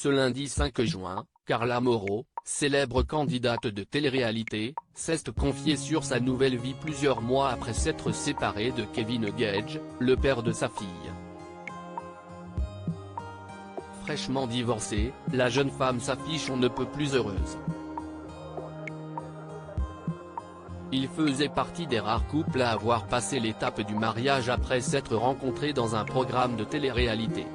Ce lundi 5 juin, Carla Moreau, célèbre candidate de télé-réalité, s'est confiée sur sa nouvelle vie plusieurs mois après s'être séparée de Kevin Gage, le père de sa fille. Fraîchement divorcée, la jeune femme s'affiche on ne peut plus heureuse. Il faisait partie des rares couples à avoir passé l'étape du mariage après s'être rencontrés dans un programme de télé-réalité.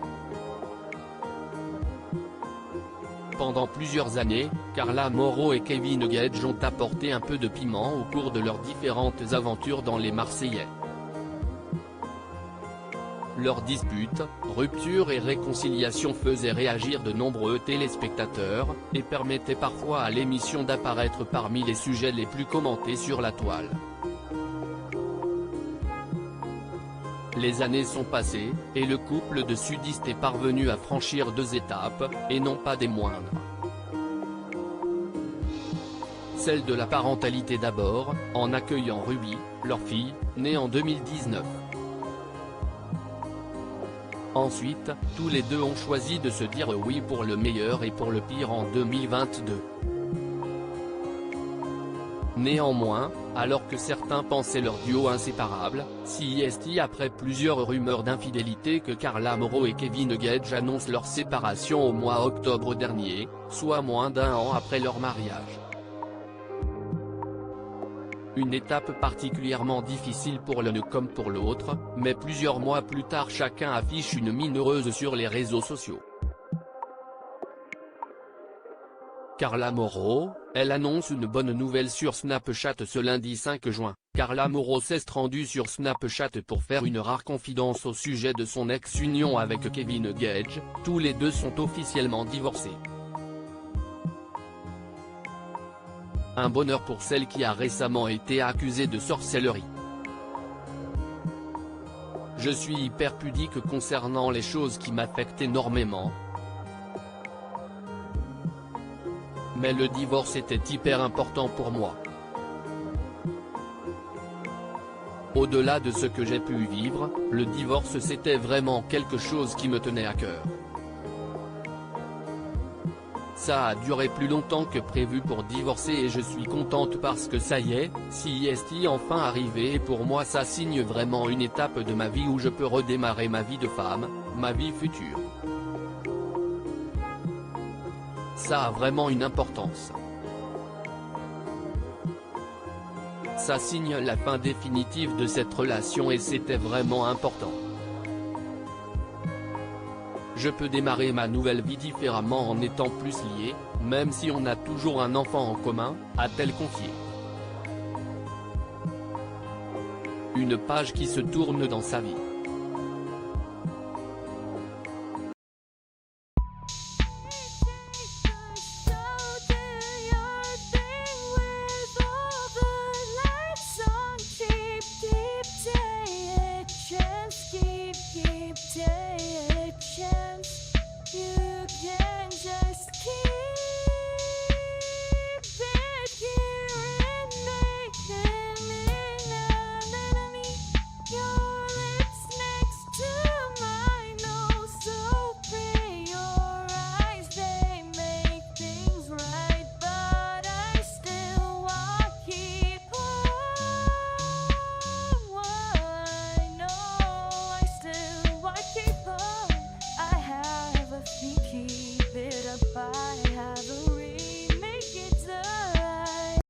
Pendant plusieurs années, Carla Moreau et Kevin Gage ont apporté un peu de piment au cours de leurs différentes aventures dans Les Marseillais. Leurs disputes, ruptures et réconciliations faisaient réagir de nombreux téléspectateurs, et permettaient parfois à l'émission d'apparaître parmi les sujets les plus commentés sur la toile. Les années sont passées, et le couple de sudistes est parvenu à franchir 2 étapes, et non pas des moindres. Celle de la parentalité d'abord, en accueillant Ruby, leur fille, née en 2019. Ensuite, tous les deux ont choisi de se dire oui pour le meilleur et pour le pire en 2022. Néanmoins, alors que certains pensaient leur duo inséparable, c'est après plusieurs rumeurs d'infidélité que Carla Moreau et Kevin Gage annoncent leur séparation au mois d'octobre dernier, soit moins d'1 an après leur mariage. Une étape particulièrement difficile pour l'un comme pour l'autre, mais plusieurs mois plus tard chacun affiche une mine heureuse sur les réseaux sociaux. Carla Moreau, elle annonce une bonne nouvelle sur Snapchat ce lundi 5 juin. Carla Moreau s'est rendue sur Snapchat pour faire une rare confidence au sujet de son ex-union avec Kevin Gage, tous les deux sont officiellement divorcés. Un bonheur pour celle qui a récemment été accusée de sorcellerie. Je suis hyper pudique concernant les choses qui m'affectent énormément. Mais le divorce était hyper important pour moi. Au-delà de ce que j'ai pu vivre, le divorce c'était vraiment quelque chose qui me tenait à cœur. Ça a duré plus longtemps que prévu pour divorcer et je suis contente parce que ça y est, c'est enfin arrivé et pour moi ça signe vraiment une étape de ma vie où je peux redémarrer ma vie de femme, ma vie future. Ça a vraiment une importance. Ça signe la fin définitive de cette relation et c'était vraiment important. Je peux démarrer ma nouvelle vie différemment en étant plus lié, même si on a toujours un enfant en commun, a-t-elle confié. Une page qui se tourne dans sa vie.